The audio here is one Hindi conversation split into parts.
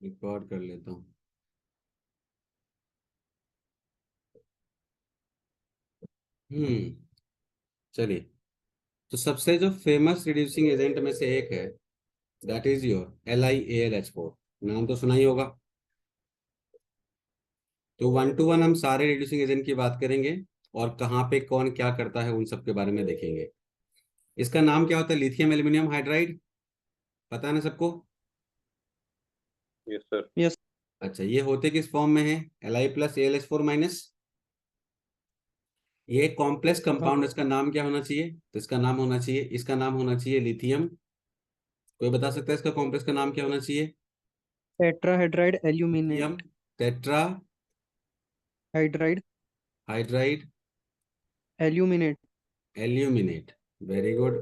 रिकॉर्ड कर लेता हूँ। चलिए, तो सबसे जो फेमस रिड्यूसिंग एजेंट में से एक है, दैट इज योर LiAlH4। नाम तो सुना ही होगा। तो 1 to 1 हम सारे रिड्यूसिंग एजेंट की बात करेंगे और कहाँ पे कौन क्या करता है उन सब के बारे में देखेंगे। इसका नाम क्या होता है? Lithium aluminium hydride. पता है ना सबको? Yes sir. यस। अच्छा, ये होते किस फॉर्म में है? Li+AlH4-। ये एक कॉम्प्लेक्स कंपाउंड, इसका नाम क्या होना चाहिए? तो इसका नाम होना चाहिए, इसका नाम होना चाहिए लिथियम। कोई बता सकता है इसका कॉम्प्लेक्स का नाम क्या होना चाहिए? Tetrahydride aluminate. Lithium tetra hydride hydride aluminate. Aluminate. Very good.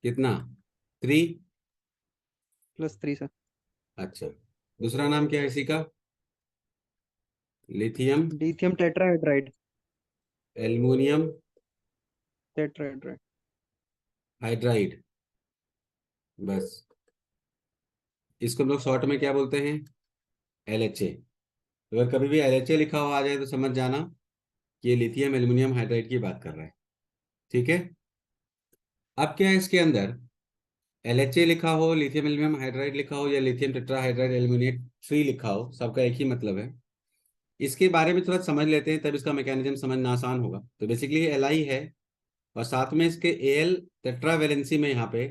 कितना? 3। +3 सर। अच्छा, दूसरा नाम क्या है इसी का? Lithium lithium tetrahydride. Aluminium tetrahydride. Hydride. बस, इसको हम लोग शॉर्ट में क्या बोलते हैं? LHA। अगर कभी भी LHA लिखा हुआ आ जाए तो समझ जाना कि ये लिथियम एल्युमिनियम हाइड्राइड की बात कर रहा है। ठीक है। अब क्या है इसके अंदर? LHA लिखा हो, लिथियम एल्युमिनियम हाइड्राइड लिखा हो, या लिथियम टेट्राहाइड्राइड एल्यूमिनेट 3 लिखा हो, सबका एक ही मतलब है। इसके बारे में थोड़ा समझ लेते हैं, तब इसका मैकेनिज्म समझना आसान होगा। तो बेसिकली ये Li है और साथ में इसके Al टेट्रावेलेंसी में यहाँ पे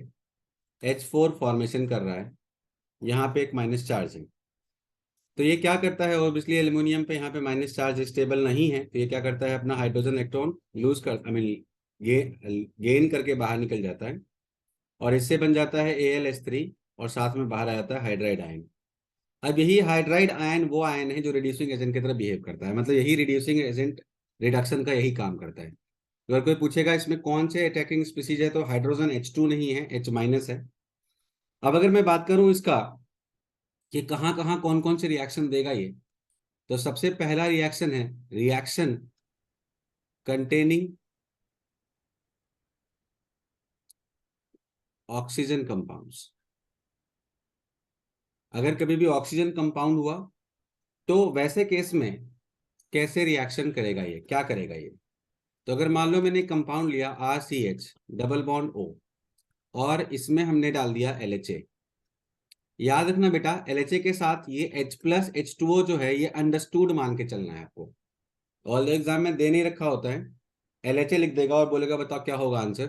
H4 फॉर्मेशन कर रहा है। यहाँ पे एक माइनस चार्ज है। तो ये क्या करता है? ऑब्वियसली एल्युमिनियम पे यहाँ पे माइनस चार्ज स्टेबल नहीं है, तो ये क्या करता है? अपना हाइड्रोजन इलेक्ट्रॉन लूज कर आई मीन गेन करके बाहर निकल जाता है और इससे बन जाता है AlH3 और साथ में बाहर आ जाता है हाइड्राइड आयन। अब यही हाइड्राइड आयन वो आयन है जो रिड्यूसिंग एजेंट की तरह बिहेव करता है, मतलब यही रिड्यूसिंग एजेंट रिडक्शन का यही काम करता है। अगर कोई पूछेगा इसमें कौन से अटैकिंग स्पीसीज है, तो हाइड्रोजन H2 नहीं है, H- है। अब अगर मैं बात करूं इसका कि कहाँ कहाँ कौन कौन से रिएक्शन देगा ये, तो सबसे पहला रिएक्शन है रिएक्शन कंटेनिंग ऑक्सीजन कंपाउंड्स। अगर कभी भी ऑक्सीजन कंपाउंड हुआ तो वैसे केस में कैसे रिएक्शन करेगा ये, क्या करेगा ये? तो अगर मान लो मैंने कंपाउंड लिया RCH डबल बॉन्ड O और इसमें हमने डाल दिया LHA। याद रखना बेटा, LHA के साथ ये H+H2O जो है ये अंडरस्टूड मान के चलना है आपको। ऑल एग्जाम में दे नहीं रखा होता है, LHA लिख देगा और बोलेगा बताओ क्या होगा आंसर,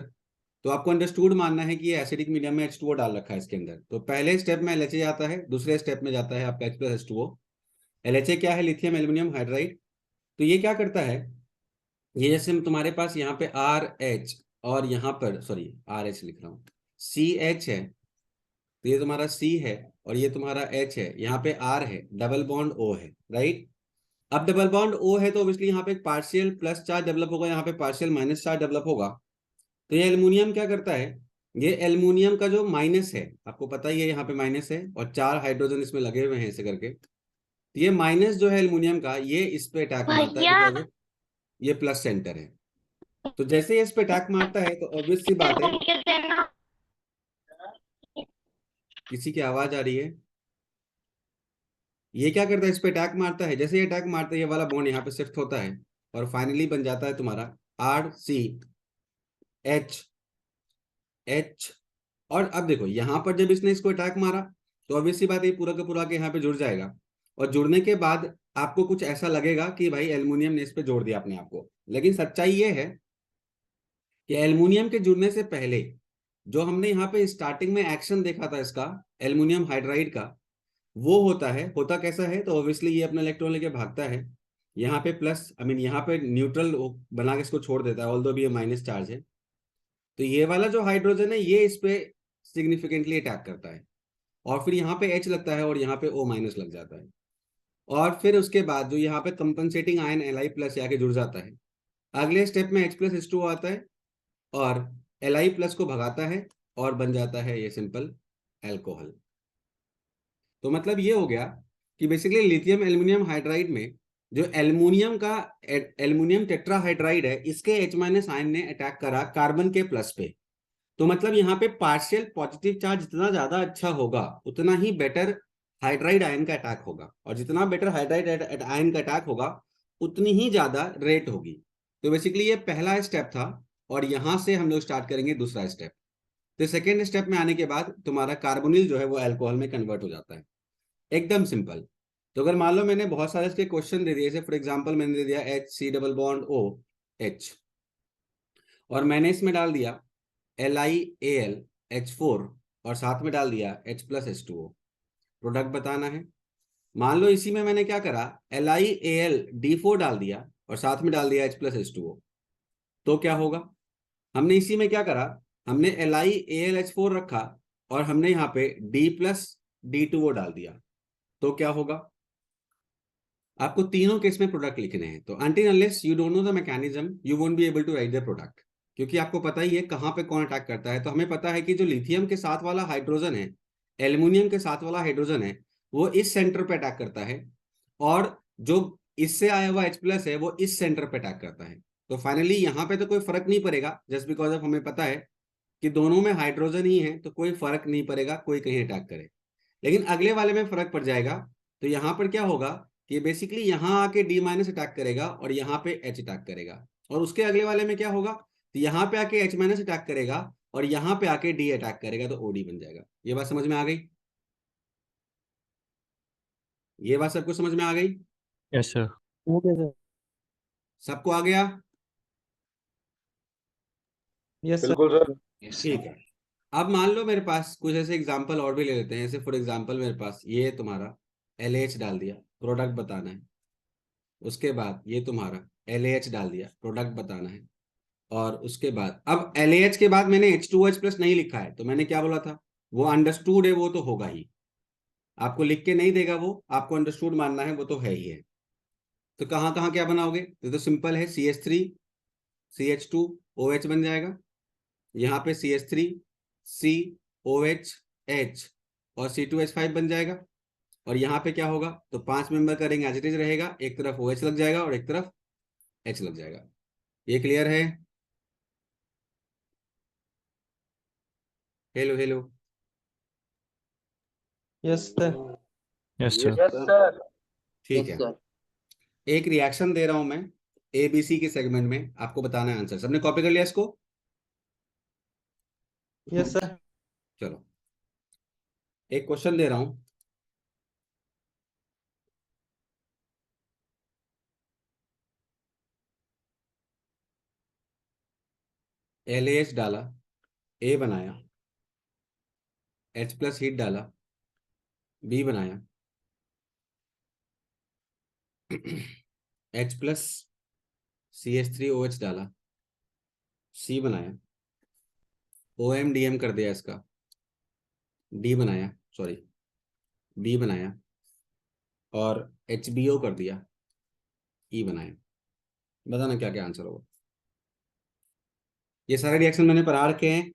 तो आपको अंडरस्टूड मानना है कि ये एसिडिक मीडियम में H2O डाल रखा है इसके अंदर। तो पहले स्टेप में LHA जाता है, दूसरे स्टेप में जाता है आपका H+H2O। LHA क्या है? Lithium aluminium hydride. तो ये क्या करता है? ये जैसे तुम्हारे पास यहाँ पे RH और यहाँ पर सॉरी RH लिख रहा हूँ, CH है, तो ये तुम्हारा C है और ये तुम्हारा H है, यहाँ पे R है, डबल बॉन्ड O है, राइट। अब डबल बॉन्ड O है तो ऑब्वियसली यहाँ पे एक पार्शियल प्लस चार्ज डेवलप होगा, यहाँ पे पार्शियल माइनस चार्ज डेवलप होगा। तो ये एल्युमिनियम क्या करता है? ये एल्युमिनियम का जो माइनस है, आपको पता ही है यहाँ पे माइनस है और 4 हाइड्रोजन इसमें लगे हुए हैं ऐसे करके, तो ये माइनस जो है एल्युमिनियम का ये इस पे अटैक मारता है बिकॉज ये प्लस सेंटर है। तो जैसे ये इस पे अटैक मारता है तो ऑब्वियस सी बात है, किसी की आवाज आ रही है। ये क्या करता है? इस पे अटैक मारता है, जैसे ये अटैक मारता है ये वाला बॉन्ड यहाँ पे शिफ्ट होता है और फाइनली बन जाता है तुम्हारा RCH। और अब देखो यहाँ पर जब इसने इसको अटैक मारा तो ऑब्वियस सी बात है पूरा का पूरा के यहाँ पे जुड़ जाएगा और जुड़ने के बाद आपको कुछ ऐसा लगेगा कि भाई एल्युमिनियम ने इस पे जोड़ दिया अपने आप को, लेकिन सच्चाई ये है कि एल्युमिनियम के जुड़ने से पहले जो हमने यहाँ पे स्टार्टिंग में एक्शन देखा था इसका एल्युमिनियम हाइड्राइड का, वो होता कैसा है? तो ऑब्वियसली ये अपना इलेक्ट्रॉन लेके भागता है, यहाँ पे प्लस आई मीन यहाँ पे न्यूट्रल बना के इसको छोड़ देता है, ऑल्दो भी ये माइनस चार्ज है। तो ये वाला जो हाइड्रोजन है ये इस पे सिग्निफिकेंटली अटैक करता है और फिर यहाँ पे H लगता है और यहाँ पे O- लग जाता है और फिर उसके बाद जो यहाँ पे कंपनसेटिंग आयन Li+ आके जुड़ जाता है। अगले स्टेप में H+H2O आता है और Li+ को भगाता है और बन जाता है ये सिंपल एल्कोहल। तो मतलब ये हो गया कि बेसिकली लिथियम एल्युमिनियम हाइड्राइड में जो एल्युमिनियम का एल्युमिनियम टेट्राहाइड्राइड है इसके H- आयन ने अटैक करा कार्बन के प्लस पे। तो मतलब यहाँ पे पार्शियल पॉजिटिव चार्ज जितना ज्यादा अच्छा होगा उतना ही बेटर हाइड्राइड आयन का अटैक होगा, और जितना बेटर हाइड्राइड आयन का अटैक होगा उतनी ही ज्यादा रेट होगी। तो बेसिकली ये पहला स्टेप था, और यहां से हम लोग स्टार्ट करेंगे दूसरा स्टेप। तो सेकेंड स्टेप में आने के बाद तुम्हारा कार्बोनिल जो है वो अल्कोहल में कन्वर्ट हो जाता है, एकदम सिंपल। तो अगर मान लो मैंने बहुत सारे इसके क्वेश्चन दे दिए, जैसे फॉर एग्जांपल मैंने दे दिया HC double bond O H, और मैंने इसमें डाल दिया LiAlH4, और साथ में डाल दिया H+H2O, प्रोडक्ट बताना है। मान लो इसी में मैंने क्या करा, LiAlD4 डाल दिया और साथ में डाल दिया H+H2O, तो क्या होगा? हमने इसी में क्या करा, हमने LiAlH4 रखा और हमने यहाँ पे D+D2O डाल दिया, तो क्या होगा? आपको तीनों केस में प्रोडक्ट लिखने हैं। तो until unless you don't know the mechanism you won't be able to write the product, क्योंकि आपको पता ही है कहाँ पे कौन अटैक करता है। तो हमें पता है कि जो लिथियम के साथ वाला हाइड्रोजन है, एल्यूमिनियम के साथ वाला हाइड्रोजन है, वो इस सेंटर पे अटैक करता है, और जो इससे आया हुआ H+ है वो इस सेंटर पे अटैक करता है। तो फाइनली यहाँ पे तो कोई फर्क नहीं पड़ेगा, जस्ट बिकॉज ऑफ हमें पता है कि दोनों में हाइड्रोजन ही है, तो कोई फर्क नहीं पड़ेगा कोई कहीं अटैक करे। लेकिन अगले वाले में फर्क पड़ जाएगा। तो यहाँ पर क्या होगा कि बेसिकली यहाँ आके D- अटैक करेगा और यहाँ पे H अटैक करेगा, और उसके अगले वाले में क्या होगा, तो यहाँ पे आके H- अटैक करेगा और यहाँ पे आके D अटैक करेगा, तो OD बन जाएगा। ये बात समझ में आ गई? ये बात सबको समझ में आ गई? Yes sir. Okay sir. सबको आ गया? Yes sir. बिल्कुल सर। ठीक है। अब मान लो मेरे पास कुछ ऐसे एग्जाम्पल और भी ले लेते हैं। जैसे फॉर एग्जाम्पल मेरे पास ये तुम्हारा LH डाल दिया, प्रोडक्ट बताना है। उसके बाद ये तुम्हारा LAH डाल दिया, प्रोडक्ट बताना है। और उसके बाद अब LAH के बाद मैंने H2OH+ नहीं लिखा है, तो मैंने क्या बोला था, वो अंडरस्टूड है, वो तो होगा ही। आपको लिख के नहीं देगा वो, आपको अंडरस्टूड मानना है, वो तो है ही है। तो कहाँ कहाँ क्या बनाओगे, तो सिंपल है, CH3CH2OH बन जाएगा। यहाँ पे CH3COHH और C2H5 बन जाएगा। और यहाँ पे क्या होगा, तो 5 मेंबर का रिंग एज इट इज रहेगा, एक तरफ OH लग जाएगा और एक तरफ H लग जाएगा। ये क्लियर है? Hello hello. Yes sir. Yes yes sir. Sir. ठीक है। एक रिएक्शन दे रहा हूं मैं ABC के सेगमेंट में, आपको बताना है आंसर। सबने कॉपी कर लिया इसको? Yes sir. चलो, एक क्वेश्चन दे रहा हूं। LAH डाला, A बनाया, H+ हीट डाला, B बनाया, H+ CH3OH डाला, C बनाया, OMDM कर दिया इसका, D बनाया, सॉरी B बनाया, और HBO कर दिया, E बनाया। बताना क्या क्या आंसर होगा। ये सारे रिएक्शन मैंने पढ़ा रखे हैं।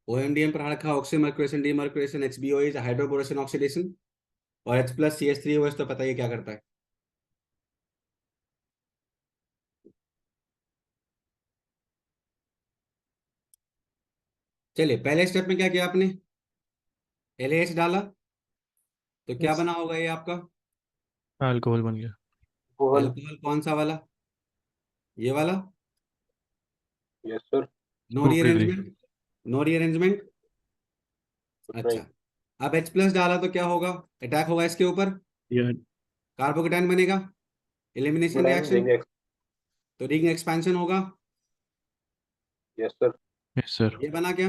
OMDM पढ़ा रखा, oxymercuration, demercuration, HBO is hydroboration oxidation, और H+ CH3OH तो पता ही है क्या करता है। चलिए, पहले स्टेप में क्या किया आपने, LAH डाला, तो क्या यस। बना होगा ये आपका अल्कोहल बन गया। कोहल। अल्कोहल। कौन सा वाला? ये वाला। Yes sir. No 2 degree. Rearrangement, no rearrangement. नहीं। अच्छा, अब H+ डाला तो क्या होगा, अटैक होगा इसके ऊपर, या कार्बोकेटाइन बनेगा, एलिमिनेशन बनाएंगे रिएक्शन, देंगे। तो रिंग एक्सपेंशन होगा। Yes sir. Yes sir. ये बना क्या?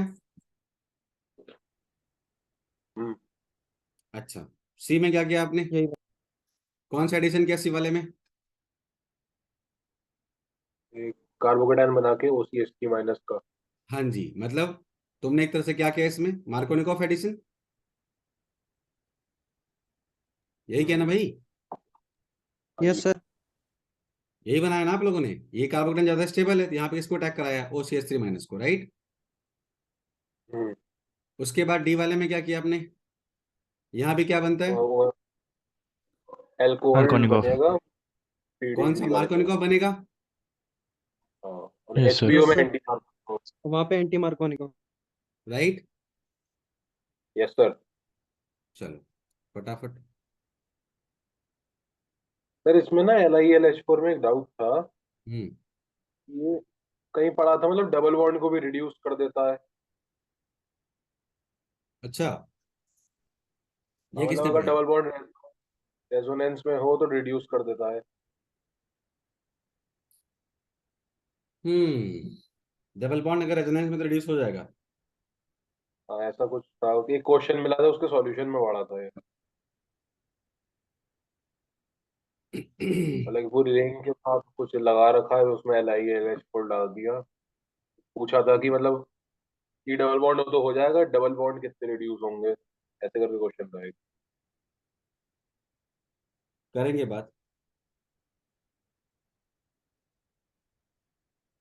हम्म। अच्छा, सी में क्या किया आपने, यही कौन सा एडिशन किया सी वाले में? एक कार्बोकेटाइन बना के OCH3- का। हाँ जी, मतलब तुमने एक तरह से क्या किया इसमें, मार्कोनिकॉफ एडिशन, यही किया ना भाई? हाँ जी। Yes sir. यही बनाया ना आप लोगों ने। ये कार्बोकेटाइन ज्यादा स्टेबल है, तो यहाँ पे इसको अटैक कराया OCH3- को, राइट। हम्म। उसके बाद डी वाले में क्या किया आपने, यहाँ भी क्या बनता है, और अल्कोहल मार्कोनिकॉफ। बनेगा कौन सा PDB वाले पे। मार्कोनिकॉफ बनेगा? हाँ, और यस सर। HBO यस में सर। एंटी। वहाँ पे anti Markovnikov. Right. Yes sir. चलो फटाफट। सर इसमें ना LiLH4 में एक डाउट था। हम्म। ये कहीं पढ़ा था, मतलब डबल बॉन्ड को भी रिड्यूस कर देता है। अच्छा, हाँ, ये मतलब किसने अगर पढ़ा? डबल बॉन्ड रेजोनेंस में हो तो रिड्यूस कर देता है। डबल बॉन्ड अगर रेजोनेंस में तो रिड्यूस हो जाएगा। हाँ, ऐसा कुछ था, एक क्वेश्चन मिला था, उसके सॉल्यूशन में पढ़ा था ये। मतलब कि पूरी रिंग के साथ कुछ लगा रखा है, उसमें LiLH4 डाल दिया। पूछा था कि मतलब कि डबल बॉन्ड हो तो हो जाएगा, डबल बॉन्ड कितने रिड्यूस होंगे, ऐसे करके क्वेश्चन था एक। करेंगे बात।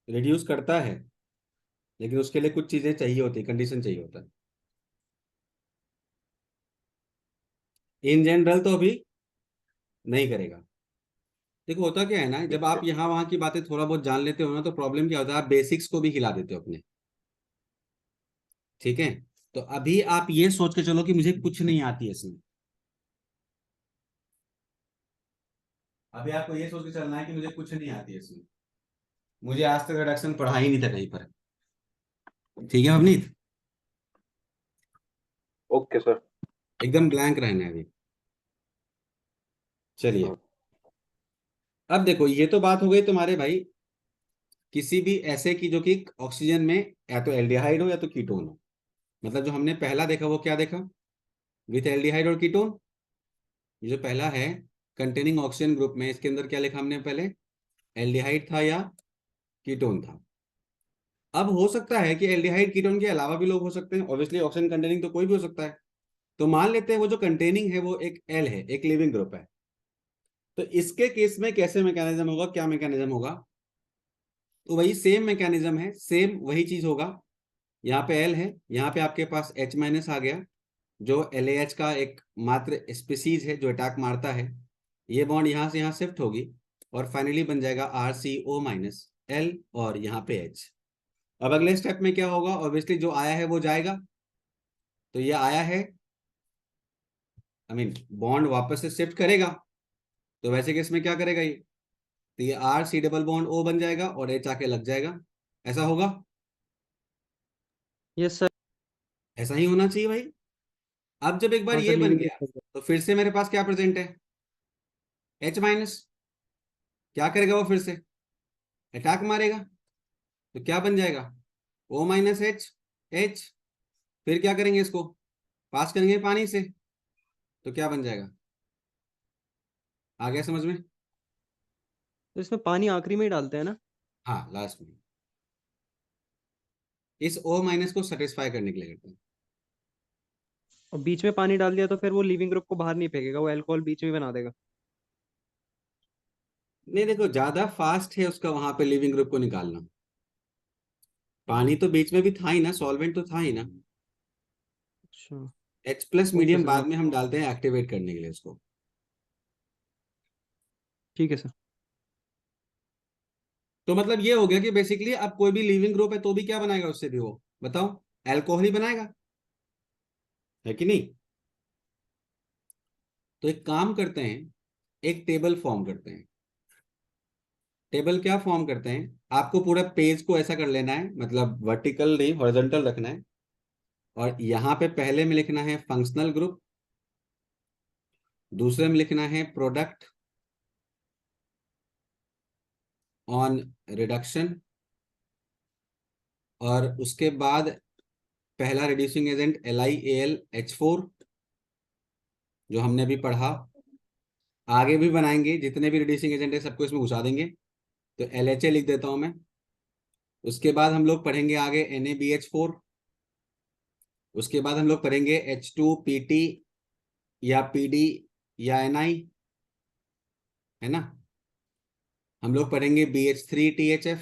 रिड्यूस करता है, लेकिन उसके लिए कुछ चीजें चाहिए होती, कंडीशन चाहिए होता है। इन जनरल तो अभी नहीं करेगा। देखो होता क्या है ना, जब आप यहाँ वहाँ की बातें थोड़ा बहुत जान लेते हो ना, तो प्रॉब्लम क्या होता है, आप बेसिक्स को भी हिला देते हो अपने। ठीक है। तो अभी आप ये सोच के चलो कि मुझे कुछ नहीं आती है इसमें। अभी आपको ये सोच के चलना है कि मुझे कुछ नहीं आती है इसमें। मुझे आज तक रिडक्शन पढ़ा ही नहीं था कहीं पर। ठीक है अवनीत। Okay sir. एकदम ब्लैंक रहना है अभी। चलिए। हाँ। अब देखो, ये तो बात हो गई तुम्हारे भाई किसी भी ऐसे की जो कि ऑक्सीजन में या तो एल्डिहाइड हो या तो कीटोन हो। मतलब जो हमने पहला देखा वो क्या देखा, विथ एल्डिहाइड और कीटोन। ये जो पहला है कंटेनिंग ऑक्सीजन ग्रुप में, इसके अंदर क्या लिखा हमने पहले, एल्डिहाइड था या कीटोन था। अब हो सकता है कि एल्डिहाइड कीटोन के अलावा भी लोग हो सकते हैं, ऑब्वियसली ऑक्सीजन कंटेनिंग तो कोई भी हो सकता है। तो मान लेते हैं वो जो कंटेनिंग है वो एक एल है, एक लिविंग ग्रुप है। तो इसके केस में कैसे मैकेनिज्म होगा, क्या मैकेनिज्म होगा, तो वही सेम मैकेनिज्म है, सेम वही चीज होगा। यहाँ पे एल है, यहाँ पे आपके पास H माइनस आ गया, जो LAH का एक मात्र स्पीसीज है जो अटैक मारता है। ये बॉन्ड यहाँ से यहाँ शिफ्ट होगी और फाइनली बन जाएगा RCO-L और यहाँ पे H। अब अगले स्टेप में क्या होगा, ऑब्वियसली जो आया है वो जाएगा। तो ये आया है, बॉन्ड वापस से शिफ्ट करेगा। तो वैसे केस में क्या करेगा ये, तो ये RC डबल बॉन्ड O बन जाएगा और H आके लग जाएगा। ऐसा होगा। Yes sir. ऐसा ही होना चाहिए भाई। अब जब एक बार हाँ सर, ये बन लिविंग गया, ग्रुप। तो फिर से मेरे पास क्या प्रेजेंट है, H माइनस। क्या करेगा वो, फिर से अटैक मारेगा। तो क्या बन जाएगा, O-H। फिर क्या करेंगे, इसको पास करेंगे पानी से। तो क्या बन जाएगा, आ गया समझ में? तो इसमें पानी आखिरी में ही डालते हैं ना? हाँ लास्ट में। इस O- को सेटिस्फाई करने के लिए करते हैं। और बीच में पानी डाल दिया तो फिर वो लिविंग ग्रुप को बाहर नहीं फेंकेगा, वो अल्कोहल बीच में ही बना देगा। नहीं देखो, ज्यादा फास्ट है उसका वहां पे लिविंग ग्रुप को निकालना। पानी तो बीच में भी था ही ना, सॉल्वेंट तो था ही ना। अच्छा। H+ ओके मीडियम सर, बाद ओके। में हम डालते हैं एक्टिवेट करने के लिए उसको। ठीक है सर। तो मतलब ये हो गया कि बेसिकली अब कोई भी लिविंग ग्रुप है तो भी क्या बनाएगा उससे भी, वो बताओ, अल्कोहल ही बनाएगा, है कि नहीं? तो एक काम करते हैं, एक टेबल फॉर्म करते हैं। टेबल क्या फॉर्म करते हैं, आपको पूरा पेज को ऐसा कर लेना है, मतलब वर्टिकल नहीं हॉरिजॉन्टल रखना है। और यहाँ पे पहले में लिखना है फंक्शनल ग्रुप, दूसरे में लिखना है प्रोडक्ट ऑन रिडक्शन, और उसके बाद पहला रिड्यूसिंग एजेंट LiAlH4 जो हमने अभी पढ़ा। आगे भी बनाएंगे, जितने भी रिड्यूसिंग एजेंट है सबको इसमें घुसा देंगे। तो LHA लिख देता हूं मैं। उसके बाद हम लोग पढ़ेंगे आगे NaBH4। उसके बाद हम लोग पढ़ेंगे H2PT या PD या Ni, है ना। हम लोग पढ़ेंगे BH3THF।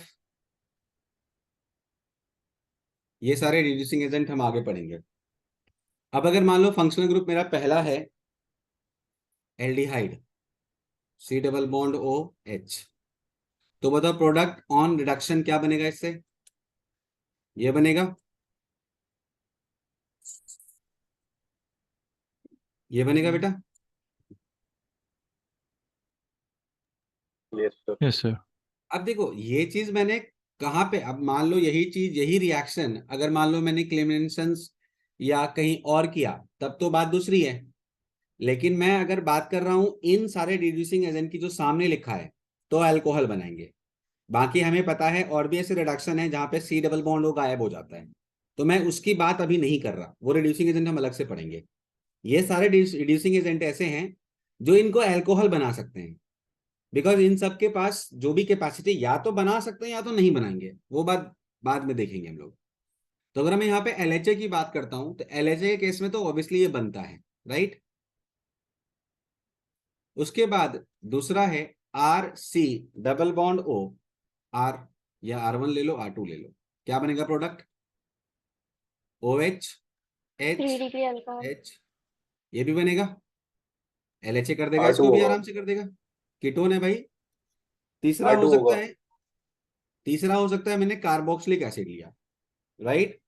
ये सारे रिड्यूसिंग एजेंट हम आगे पढ़ेंगे। अब अगर मान लो फंक्शनल ग्रुप मेरा पहला है aldehyde, C double bond OH, तो बताओ प्रोडक्ट ऑन रिडक्शन क्या बनेगा इससे, ये बनेगा। ये बनेगा बेटा। Yes sir. Yes sir. अब देखो ये चीज मैंने कहाँ पे, अब मान लो यही चीज यही रिएक्शन अगर मान लो मैंने क्लेमेंसन्स या कहीं और किया तब तो बात दूसरी है। लेकिन मैं अगर बात कर रहा हूं इन सारे रिड्यूसिंग एजेंट की जो सामने लिखा है तो अल्कोहल बनाएंगे। बाकी हमें पता है और भी ऐसे रिडक्शन है जहां पे सी डबल बॉन्ड वो गायब हो जाता है, तो मैं उसकी बात अभी नहीं कर रहा, वो रिड्यूसिंग एजेंट हम अलग से पढ़ेंगे। ये सारे रिड्यूसिंग एजेंट ऐसे हैं जो इनको अल्कोहल बना सकते हैं, बिकॉज इन सब के पास जो भी कैपेसिटी या तो बना सकते हैं या तो नहीं बनाएंगे, वो बात बाद में देखेंगे हम लोग। तो अगर मैं यहाँ पे एलएचए की बात करता हूं तो एलएचए के केस में तो ऑब्वियसली ये बनता है, राइट। उसके बाद दूसरा है R C double bond O R, या R1 ले लो R2 ले लो, क्या बनेगा product? OH H 3 degree alcohol. H, ये भी बनेगा। LHA कर देगा, R2 इसको भी होगा। आराम से कर देगा, कीटोन है भाई। तीसरा हो R2 सकता होगा। है, तीसरा हो सकता है मैंने कार्बोक्सिलिक एसिड लिया, राइट।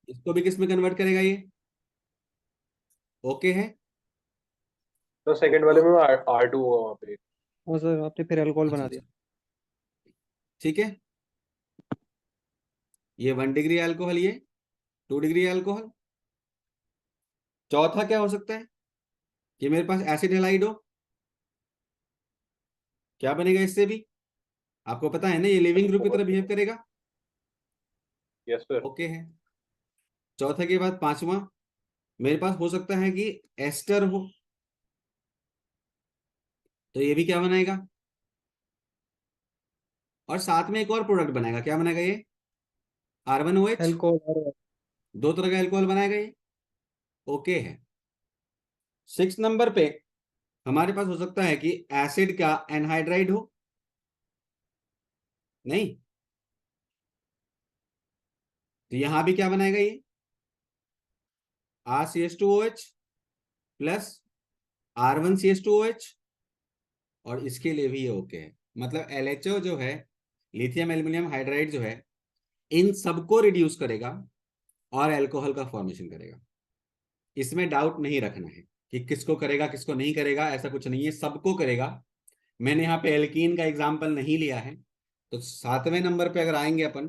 इसको भी किस में कन्वर्ट करेगा ये? ओके है। तो सेकंड वाले में R2 होगा वहाँ पे। हाँ सर, आपने फिर अल्कोहल अच्छा बना अच्छा, दिया। ठीक है। ये 1 डिग्री अल्कोहल, ये 2 डिग्री अल्कोहल। चौथा क्या हो सकता है कि मेरे पास एसिड हेलाइड हो, क्या बनेगा इससे भी? आपको पता है ना ये लिविंग ग्रुप की तरह बिहेव करेगा। Yes sir. ओके है। चौथा के बाद पांचवा मेरे पास हो सकता है कि एस्टर हो, तो ये भी क्या बनाएगा? और साथ में एक और प्रोडक्ट बनाएगा, क्या बनाएगा ये? R1OH, alcohol. 2 तरह का अल्कोहल बनाएगा ये। ओके है। 6 नंबर पे हमारे पास हो सकता है कि एसिड का एनहाइड्राइड हो, नहीं तो यहां भी क्या बनाएगा ये? RCH2OH प्लस R1CH2OH, और इसके लिए भी ये ओके है। मतलब LHO जो है, लिथियम एल्यूमिनियम हाइड्राइड जो है, इन सबको रिड्यूस करेगा और अल्कोहल का फॉर्मेशन करेगा। इसमें डाउट नहीं रखना है कि किसको करेगा किसको नहीं करेगा, ऐसा कुछ नहीं है, सबको करेगा। मैंने यहाँ पे एल्कीन का एग्जाम्पल नहीं लिया है। तो 7वें नंबर पे अगर आएंगे अपन,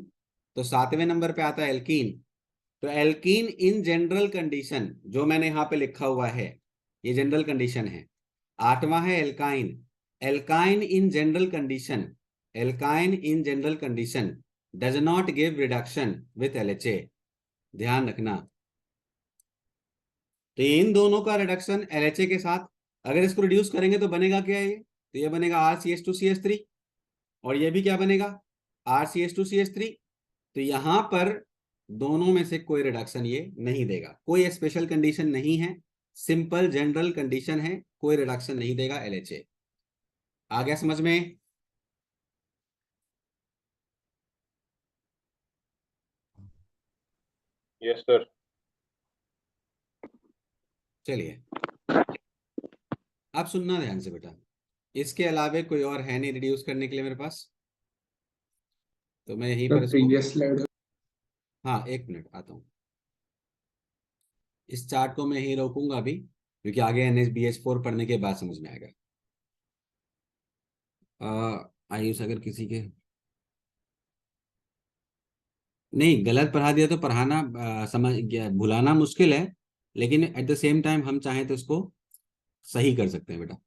तो 7वें नंबर पे आता है एल्कीन। तो एल्कीन इन जनरल कंडीशन जो मैंने यहाँ पे लिखा हुआ है, ये जनरल कंडीशन है। 8वां है alkyne. Alkyne in general condition, alkyne in general condition does not give reduction with LHA, ध्यान रखना। तो इन दोनों का रिडक्शन LHA के साथ, अगर इसको रिड्यूस करेंगे तो बनेगा क्या ये? तो ये बनेगा RCH2CH3, और ये भी क्या बनेगा? RCH2CH3। तो यहां पर दोनों में से कोई रिडक्शन ये नहीं देगा, कोई स्पेशल कंडीशन नहीं है, सिंपल जनरल कंडीशन है, कोई रिडक्शन नहीं देगा LHA। आ गया समझ में? Yes sir. चलिए अब सुनना ध्यान से बेटा, इसके अलावे कोई और है नहीं रिड्यूस करने के लिए मेरे पास, तो मैं यहीं पर इसको, प्रीवियस स्लाइड। हाँ 1 मिनट आता हूँ। इस चार्ट को मैं यहीं रोकूंगा अभी, क्योंकि आगे NSBH4 पढ़ने के बाद समझ में आएगा। आयुष अगर किसी के नहीं गलत पढ़ा दिया तो पढ़ाना भुलाना मुश्किल है, लेकिन एट द सेम टाइम हम चाहें तो इसको सही कर सकते हैं बेटा।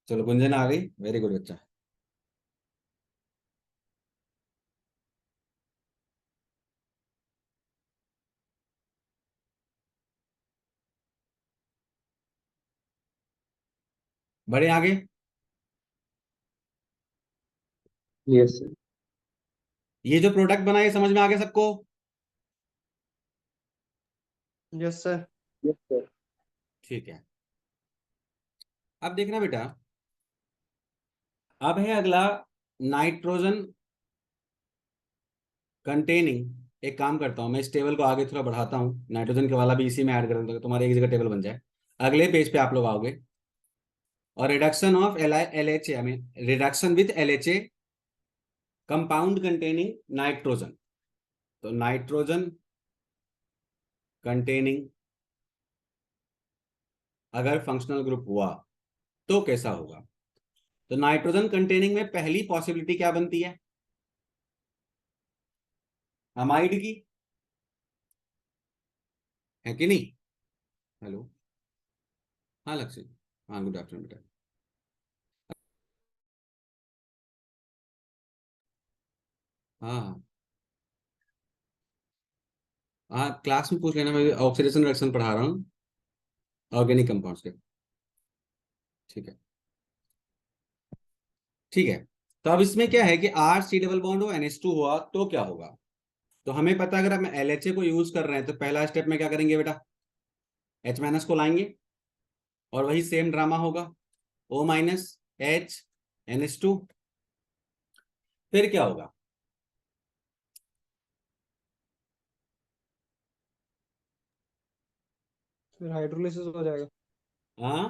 चलो गुंजन आ गई, वेरी गुड बच्चा। बड़े आगे। Yes sir. ये जो प्रोडक्ट बना है समझ में आ गया सबको? Yes sir. Yes sir. ठीक है। अब देखना बेटा, अब है अगला नाइट्रोजन कंटेनिंग। एक काम करता हूं मैं, इस टेबल को आगे थोड़ा बढ़ाता हूं, नाइट्रोजन के वाला भी इसी में ऐड कर दूंगा, तुम्हारे एक जगह टेबल बन जाए। अगले पेज पे आप लोग आओगे, और reduction of LHA, I mean reduction with LHA compound containing nitrogen. तो नाइट्रोजन कंटेनिंग अगर फंक्शनल ग्रुप हुआ तो कैसा होगा? तो नाइट्रोजन कंटेनिंग में पहली पॉसिबिलिटी क्या बनती है? अमाइड की, है कि नहीं? हेलो, हाँ लक्ष्य, हाँ गुड आफ्टरनून बेटा। हाँ हाँ, क्लास में पूछ लेना, मैं ऑक्सीडेशन रिएक्शन पढ़ा रहा हूँ ऑर्गेनिक कंपाउंड्स के। ठीक है, ठीक है। तो अब इसमें क्या है कि आर सी डबल बॉन्ड हो NH2 हुआ तो क्या होगा? तो हमें पता है, अगर हम LHA को यूज कर रहे हैं तो पहला स्टेप में क्या करेंगे बेटा? H- को लाएंगे और वही सेम ड्रामा होगा, O-H NH2। फिर क्या होगा? फिर हाइड्रोलिसिस हो जाएगा, हाँ,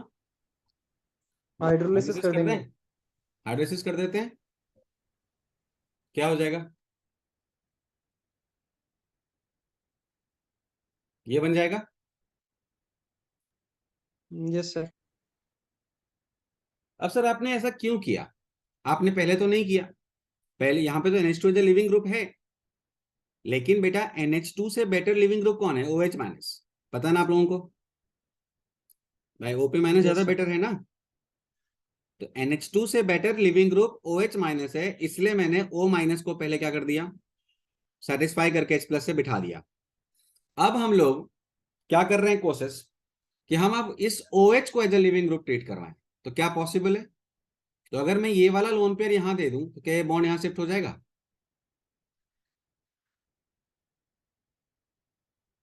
हाइड्रोलिसिस हाइड्रोलिसिस कर कर दें, देंगे। हाइड्रोलिसिस कर देते हैं, क्या हो जाएगा? ये बन जाएगा। Yes sir. अब सर आपने ऐसा क्यों किया? आपने पहले तो नहीं किया, पहले यहाँ पे तो NH2 लिविंग ग्रुप है, लेकिन बेटा NH2 से बेटर लिविंग ग्रुप कौन है? OH-, पता ना आप लोगों को? भाई OP- ज्यादा यस सर। बेटर है ना। तो NH2 से बेटर लिविंग ग्रुप OH- है, इसलिए मैंने O- को पहले क्या कर दिया? सेटिस्फाई करके H+ से बिठा दिया। अब हम लोग क्या कर रहे हैं कोशिश कि हम अब इस OH को as a leaving group treat करवाएं। तो क्या पॉसिबल है? तो अगर मैं ये वाला लोन पेयर यहां दे दूं तो क्या ये बॉन्ड यहां शिफ्ट हो जाएगा?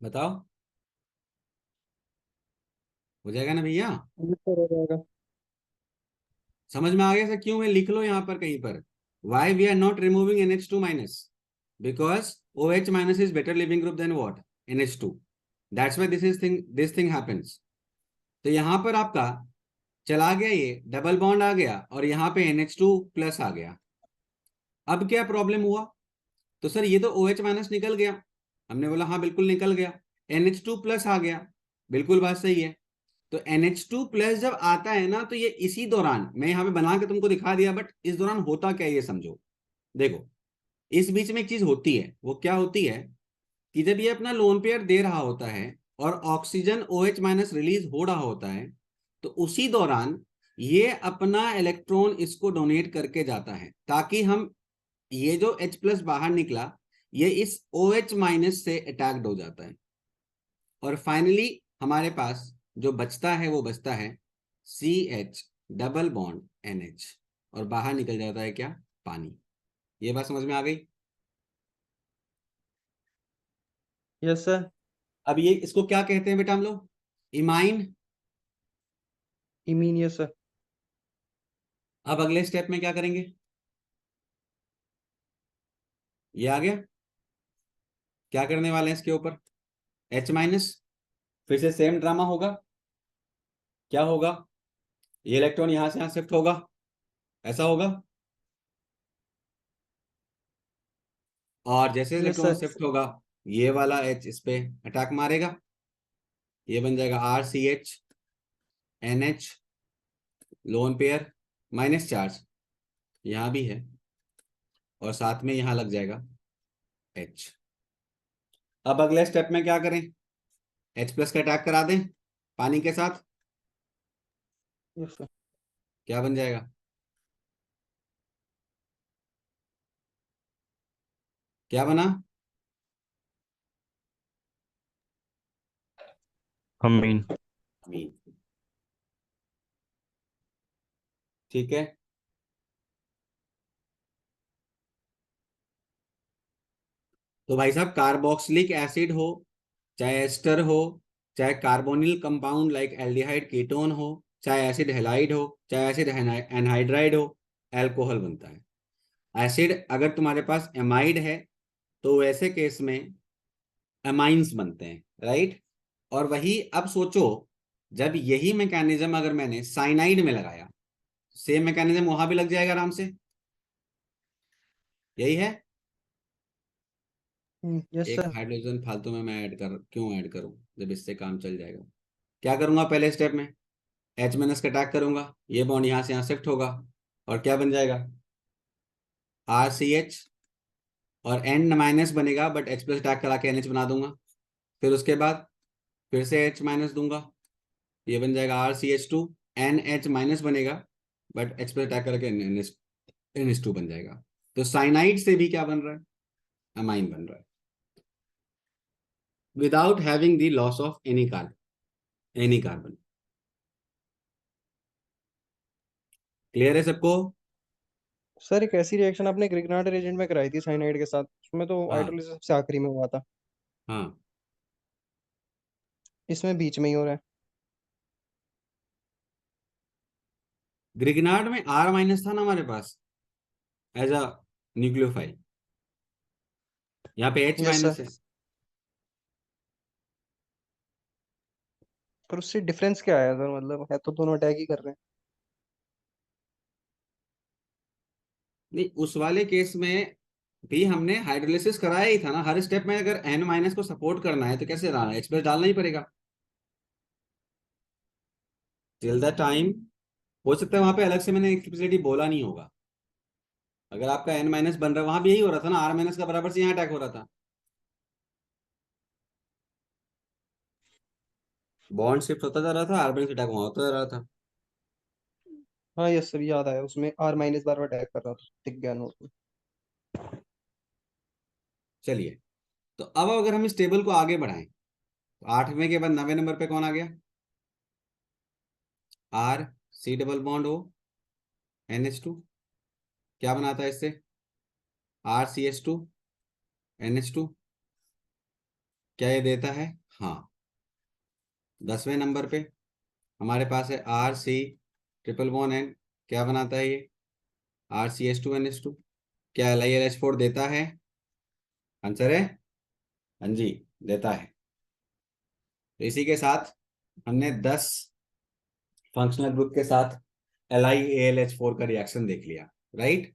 बताओ, हो जाएगा ना भैया? यस सर, हो जाएगा। समझ में आ गया सर? क्यों है, लिख लो यहां पर कहीं पर, why we are not removing NH2-, because OH- is better leaving group than what? NH2। That's why this thing happens. तो यहां पर आपका चला गया, ये डबल बॉन्ड आ गया और यहाँ पे NH2+ आ गया। अब क्या प्रॉब्लम हुआ? तो सर ये तो OH- निकल गया। हमने बोला हाँ बिल्कुल निकल गया। NH2+ आ गया, बिल्कुल बात सही है। तो NH2+ जब आता है ना, तो ये इसी दौरान, मैं यहाँ पे बना के तुमको दिखा दिया, बट इस दौरान होता क्या है ये समझो। देखो, इस बीच में एक चीज होती है, वो क्या होती है कि जब ये अपना लोन पेयर दे रहा होता है और ऑक्सीजन OH- रिलीज हो रहा होता है, तो उसी दौरान ये अपना इलेक्ट्रॉन इसको डोनेट करके जाता है, ताकि हम, ये जो H+ बाहर निकला, ये इस OH- से अटैक्ड हो जाता है और फाइनली हमारे पास जो बचता है वो बचता है CH डबल बॉन्ड NH, और बाहर निकल जाता है क्या? पानी। ये बात समझ में आ गई? Yes sir. अब ये इसको क्या कहते हैं बेटा हम लोग? इमाइन। Imine, yes sir. अब अगले स्टेप में क्या करेंगे? ये आ गया, क्या करने वाले हैं इसके ऊपर? H-, फिर से सेम ड्रामा होगा। क्या होगा? ये इलेक्ट्रॉन यहां से यहां शिफ्ट होगा, ऐसा होगा। और जैसे यस इलेक्ट्रॉन सर। शिफ्ट होगा, ये वाला H इस पे अटैक मारेगा, ये बन जाएगा RCH NH, lone pair, minus charge यहां भी है, और साथ में यहां लग जाएगा H। अब अगले स्टेप में क्या करें? H+ का अटैक करा दें पानी के साथ, यस सर। क्या बन जाएगा? क्या बना? अमीन। मीन। ठीक है। तो भाई साहब, कार्बोक्सिलिक एसिड हो, चाहे एस्टर हो, चाहे carbonyl compound like aldehyde ketone हो, चाहे एसिड हैलाइड हो, चाहे एसिड एनहाइड्राइड हो, अल्कोहल बनता है। एसिड अगर तुम्हारे पास एमाइड है तो वैसे केस में एमाइंस बनते हैं, राइट। और वही अब सोचो, जब यही मैकेनिज्म अगर मैंने साइनाइड में लगाया, सेम मैकेनिज्म वहां भी लग जाएगा आराम से। यही है। यस एक सर। हाइड्रोजन फालतू में मैं क्यों ऐड करूं जब इससे काम चल जाएगा? क्या करूंगा पहले स्टेप में? H माइनस का अटैक करूंगा, ये बॉन्ड यहाँ से यहाँ शिफ्ट होगा और क्या बन जाएगा, RCH, और N माइनस बनेगा बट H प्लस अटैक करा के NH बना दूंगा। फिर उसके बाद फिर से H माइनस दूंगा, ये बन जाएगा RCH2, NH माइनस बनेगा बट H प्लस अटैक करके NH2 बन जाएगा। तो साइनाइड से भी क्या बन रहा है, अमाइन बन रहा है, without having the loss of any carbon. Clear है सबको? सर एक ऐसी रिएक्शन आपने ग्रिग्नार्ड रिएजेंट में कराई थी साइनाइड के साथ, उसमें तो हाँ हाइड्रोलिसिस सबसे आखिरी में हुआ था, हाँ, इसमें बीच में ही हो रहा है। ग्रिग्नार्ड में R माइनस था ना हमारे पास एज अ न्यूक्लियोफाइल, यहाँ पे H यस माइनस सर। है। पर उससे डिफरेंस क्या आया सर, मतलब है तो दोनों अटैक ही कर रहे हैं। नहीं, उस वाले केस में भी हमने हाइड्रोलिसिस कराया ही था ना, हर स्टेप में अगर N माइनस को सपोर्ट करना है तो कैसे डालना है, H प्लस डालना ही पड़ेगा टिल द टाइम। हो सकता है वहां पे अलग से मैंने एक्सप्लिसिटली बोला नहीं होगा, अगर आपका N माइनस बन रहा है वहां भी यही हो रहा था ना, R माइनस का बराबर से यहाँ अटैक हो रहा था, बॉन्ड शिफ्ट होता जा रहा था, R माइनस अटैक वहां होता जा रहा था। हाँ यस सर, याद आया, उसमें आर माइनस बार बार अटैक कर रहा था, टिक गया नोट में। चलिए, तो अब अगर हम इस टेबल को आगे बढ़ाएं तो 8वें के बाद 9वें नंबर पे कौन आ गया, RC double bond O NH2, क्या बनाता है इससे, RCH2 NH2, क्या ये देता है, हाँ। 10वें नंबर पे हमारे पास है RC ट्रिपल बॉन्ड N, क्या बनाता है ये, RCH2 NH2, क्या LiLH4 देता है, आंसर है हाँ जी, देता है। तो इसी के साथ हमने 10 फंक्शनल ग्रुप के साथ LiAlH4 का रिएक्शन देख लिया, राइट।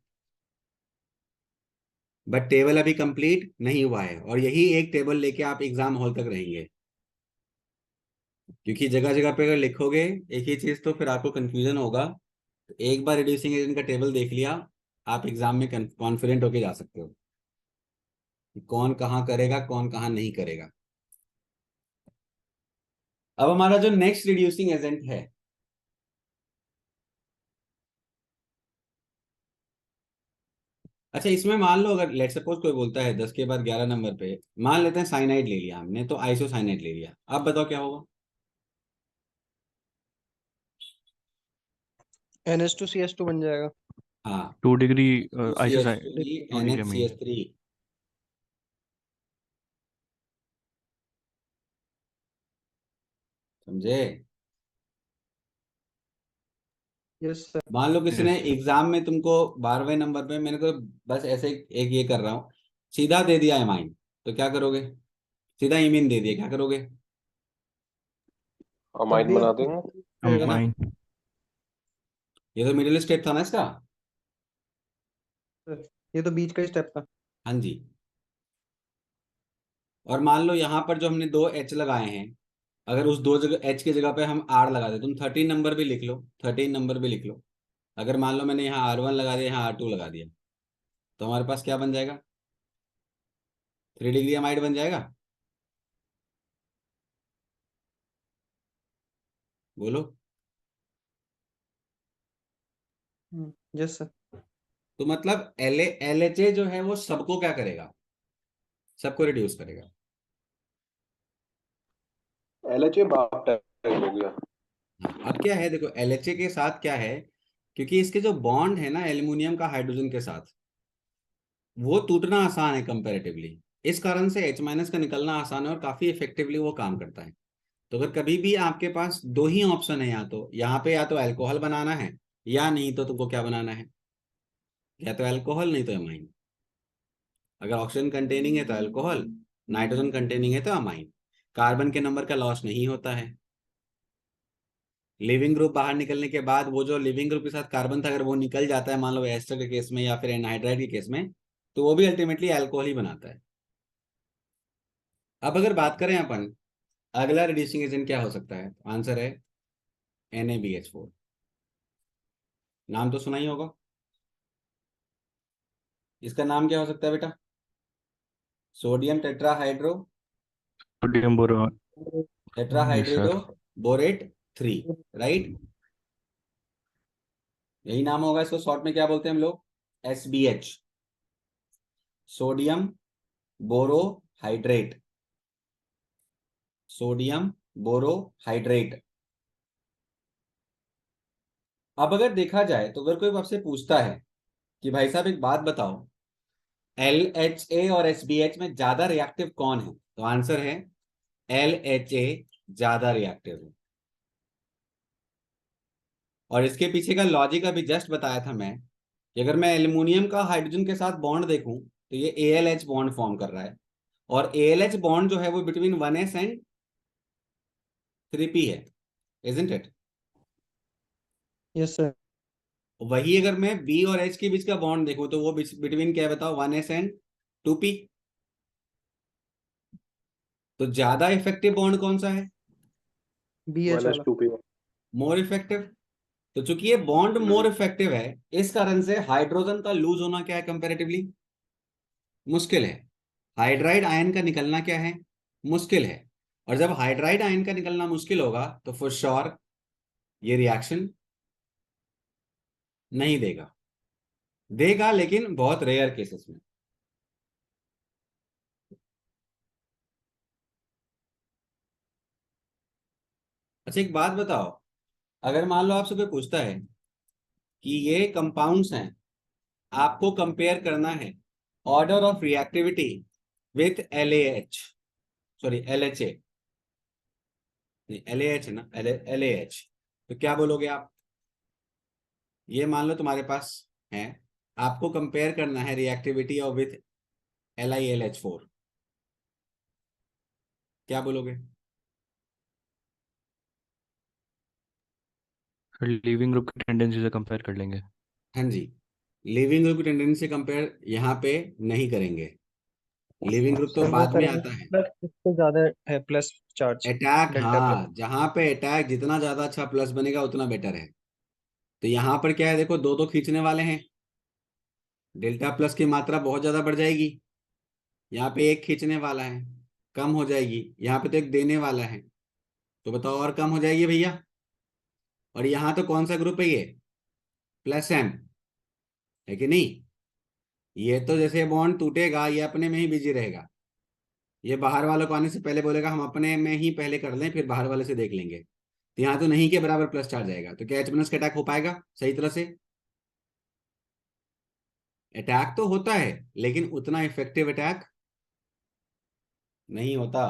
बट टेबल अभी कंप्लीट नहीं हुआ है, और यही एक टेबल लेके आप एग्जाम हॉल तक रहेंगे, क्योंकि जगह जगह पे अगर लिखोगे एक ही चीज तो फिर आपको कंफ्यूजन होगा। तो एक बार रिड्यूसिंग एजेंट का टेबल देख लिया, आप एग्जाम में कॉन्फिडेंट होके जा सकते हो कि कौन कहाँ करेगा कौन कहाँ नहीं करेगा। अब हमारा जो नेक्स्ट रिड्यूसिंग एजेंट है, अच्छा इसमें मान लो अगर लेट सपोज कोई बोलता है 10 के बाद 11 नंबर पे, मान लेते हैं साइनाइड ले लिया हमने, तो आइसोसाइनाइड ले लिया, अब बताओ क्या होगा। NH2CH2 बन जाएगा। हाँ, 2 डिग्री CH3 आइसोसाइनेज। NHCH3, समझे। Yes sir. मान लो किसी ने यस। एग्जाम में तुमको 12वें नंबर पे, मैंने तो बस ऐसे एक ये कर रहा हूँ, सीधा दे दिया एमाइन, तो क्या करोगे, सीधा इमीन दे दिया, क्या करोगे, तब अमाइन भी बना आप देंगे। है ना। अमाइन। ये तो मिडिल स्टेप था ना इसका। ये तो बीच का ही स्टेप था। हाँ जी। और मान लो यहाँ पर जो हमने 2 H लगाए हैं, अगर उस 2 जगह H की जगह पे हम R लगा दे, तुम 13 नंबर भी लिख लो, 13 नंबर भी लिख लो। अगर मान लो मैंने यहाँ R1 लगा दिया, यहाँ R2 लगा दिया, तो हमारे पास क्या बन जाएगा, 3 डिग्री अमाइड बन जाएगा, बोलो। Yes sir. तो मतलब LHA जो है वो सबको क्या करेगा, सबको रिड्यूस करेगा। LHA बाप टाइप हो गया। हाँ, अब क्या है देखो, LHA के साथ क्या है, क्योंकि इसके जो बॉन्ड है ना एल्यूमिनियम का हाइड्रोजन के साथ, वो टूटना आसान है कंपैरेटिवली, इस कारण से H माइनस का निकलना आसान है और काफी इफेक्टिवली वो काम करता है। तो अगर कभी भी आपके पास दो ही ऑप्शन है, या तो यहाँ पे या तो अल्कोहल बनाना है, या नहीं तो तुमको क्या बनाना है, या तो अल्कोहल नहीं तो अमाइन। अगर ऑक्सीजन कंटेनिंग है तो अल्कोहल, नाइट्रोजन कंटेनिंग है तो अमाइन। कार्बन के नंबर का लॉस नहीं होता है, लिविंग ग्रुप बाहर निकलने के बाद वो जो लिविंग ग्रुप के साथ कार्बन था अगर वो निकल जाता है, मान लो एस्टर के केस में या फिर एनहाइड्राइड के केस में, तो वो भी अल्टीमेटली अल्कोहल ही बनाता है। अब अगर बात करें अपन अगला रिड्यूसिंग एजेंट क्या हो सकता है, आंसर है NaBH4। नाम तो सुना ही होगा। इसका नाम क्या हो सकता है बेटा? Sodium tetrahydro sodium boron. Yes tetrahydrido sir. Borate 3, right? यही नाम होगा। इसको शॉर्ट में क्या बोलते हैं हम लोग? SBH, sodium borohydrate. Sodium borohydrate. अब अगर देखा जाए तो अगर कोई आपसे पूछता है कि भाई साहब एक बात बताओ, LHA और SBH में ज्यादा रिएक्टिव कौन है, तो आंसर है LHA ज्यादा रिएक्टिव है। और इसके पीछे का लॉजिक अभी जस्ट बताया था मैं कि अगर मैं एल्युमिनियम का हाइड्रोजन के साथ बॉन्ड देखूं तो ये ALH बॉन्ड फॉर्म कर रहा है, और ALH बॉन्ड जो है वो बिटवीन 1s एंड 3p है, इजंट इट? Yes sir. वही अगर मैं B और H के बीच का बॉन्ड देखूं तो वो बिटवीन क्या है बताओ? 1s and 2p। तो ज्यादा इफेक्टिव बॉन्ड कौन सा है? BH वाला। 1s2p। More effective. तो चूंकि ये बॉन्ड मोर इफेक्टिव है, इस कारण से हाइड्रोजन का लूज होना क्या है कंपैरेटिवली? मुश्किल है। हाइड्राइड आयन का निकलना क्या है? मुश्किल है। और जब हाइड्राइड आयन का निकलना मुश्किल होगा तो फॉर श्योर ये रिएक्शन नहीं देगा। देगा लेकिन बहुत रेयर केसेस में। अच्छा एक बात बताओ, अगर मान लो आपसे कोई पूछता है कि ये कंपाउंड्स हैं, आपको कंपेयर करना है order of reactivity with LAH, sorry LHA, नहीं LAH है ना, LAH, तो क्या बोलोगे आप? ये मान लो तुम्हारे पास है, आपको कंपेयर करना है रिएक्टिविटी ऑफ विथ LiLH4, क्या बोलोगे? लिविंग ग्रुप की टेंडेंसी से कंपेयर कर लेंगे। हाँ जी, लिविंग ग्रुप की टेंडेंसी कंपेयर यहाँ पे नहीं करेंगे। लिविंग ग्रुप तो वो बाद में करेंगे आता है। प्लस, इससे ज्यादा है plus charge. Attack, delta plus. हाँ, जहां पे अटैक जितना ज्यादा अच्छा प्लस बनेगा उतना बेटर है। तो यहाँ पर क्या है, देखो दो दो खींचने वाले हैं, डेल्टा प्लस की मात्रा बहुत ज्यादा बढ़ जाएगी। यहाँ पे एक खींचने वाला है, कम हो जाएगी। यहाँ पे तो एक देने वाला है, तो बताओ और कम हो जाएगी भैया। और यहाँ तो कौन सा ग्रुप है ये? +M, है कि नहीं? ये तो जैसे बॉन्ड टूटेगा ये अपने में ही बिजी रहेगा, ये बाहर वालों को आने से पहले बोलेगा हम अपने में ही पहले कर लें फिर बाहर वाले से देख लेंगे। तो यहाँ तो नहीं के बराबर प्लस चार्ज आएगा, तो क्या H- का अटैक हो पाएगा सही तरह से? अटैक तो होता है लेकिन उतना इफेक्टिव अटैक नहीं होता।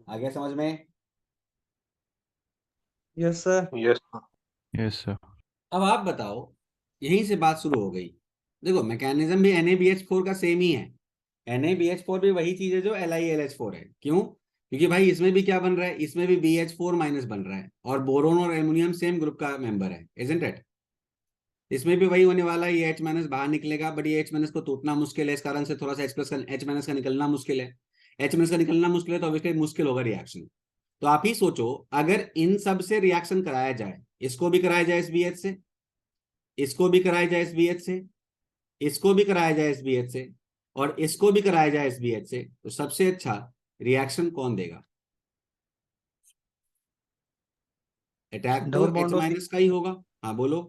आ गया समझ में? Yes sir. Yes. Yes sir. अब आप बताओ, यहीं से बात शुरू हो गई। देखो मैकेनिज्म भी NaBH4 का सेम ही है। NaBH4 भी वही चीज है जो LiLH4 है। क्यों? क्योंकि भाई इसमें भी क्या बन रहा है, इसमें भी BH4- बन रहा है, और बोरोन और एल्युमिनियम सेम ग्रुप का मेंबर है, इजंट इट? इसमें भी वही होने वाला है, ये H- बाहर निकलेगा, बट ये H- को टूटना मुश्किल है, इस कारण से थोड़ा सा H- का निकलना मुश्किल है। H- का निकलना मुश्किल है तो ऑब्वियसली मुश्किल होगा रिएक्शन। तो आप ही सोचो, अगर इन सब से रिएक्शन कराया जाए, इसको भी कराया जाए SBH से, इसको भी कराया जाए SBH से, इसको भी कराया जाए SBH से, और इसको भी कराया जाए SBH से, तो सबसे अच्छा रिएक्शन कौन देगा? अटैक तो डबल बॉन्ड और H- का ही होगा। हाँ बोलो।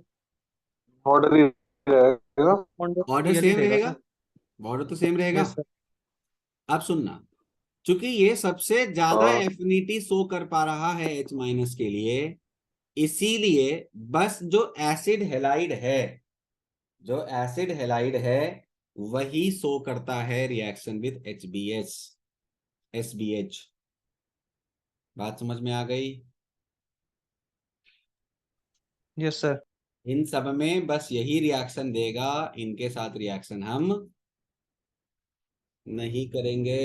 ऑर्डर ही रहेगा। बॉन्ड ऑर्डर रियल ही सेम देगा रहेगा, सर। बॉर्डर तो सेम रहेगा। Yes sir. अब सुनना, चूंकि ये सबसे ज्यादा हाँ। एफिनिटी शो कर पा रहा है H- के लिए, इसीलिए बस जो एसिड हेलाइड है, जो एसिड हेलाइड है वही शो करता है रिएक्शन विद HBS SBH। बात समझ में आ गई? Yes sir. इन सब में बस यही रिएक्शन देगा, इनके साथ रिएक्शन हम नहीं करेंगे।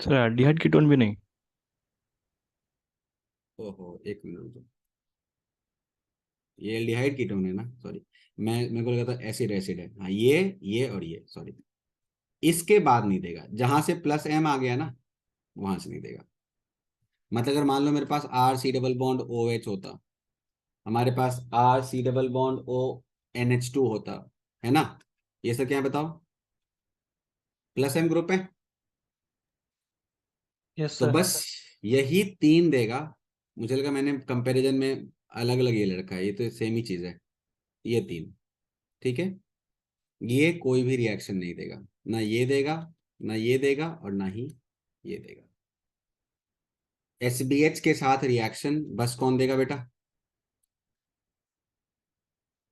सर एल्डिहाइड कीटोन भी नहीं? ओहो एक मिनट, ये एल्डिहाइड कीटोन है ना, सॉरी, मैं मेरे को लगा था एसिड एसिड है। हाँ ये और ये, सॉरी, इसके बाद नहीं देगा, जहां से +M आ गया ना वहां से नहीं देगा। मतलब अगर मान लो मेरे पास R C double bond O H होता, हमारे पास R C double bond O NH2 होता, है ना, ये सब क्या है बताओ, प्लस एम ग्रुप है। यस तो सर। बस यही तीन देगा। मुझे लगा मैंने कंपैरिजन में अलग अलग ये ले रखा है, ये तो सेम ही चीज है, ये तीन। ठीक है, ये कोई भी रिएक्शन नहीं देगा, ना ये देगा, ना ये देगा, और ना ही ये देगा। SBH के साथ रिएक्शन बस कौन देगा बेटा,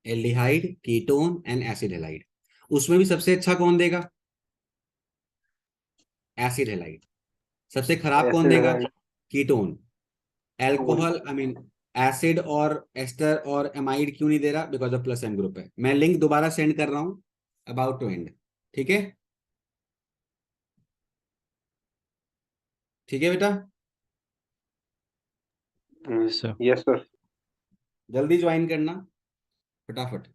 aldehyde, ketone and acid halide. उसमें भी सबसे अच्छा कौन देगा, एसिड हैलाइड। सबसे खराब कौन ऐसे देगा, है कीटोन। कौन। एल्कोहल आई मीन एसिड और एस्टर और एमाइड क्यों नहीं दे रहा, because of plus M group है। मैं लिंक दोबारा सेंड कर रहा हूं, अबाउट टू एंड। ठीक है, ठीक है बेटा, यस सर। Yes sir. जल्दी ज्वाइन करना फटाफट।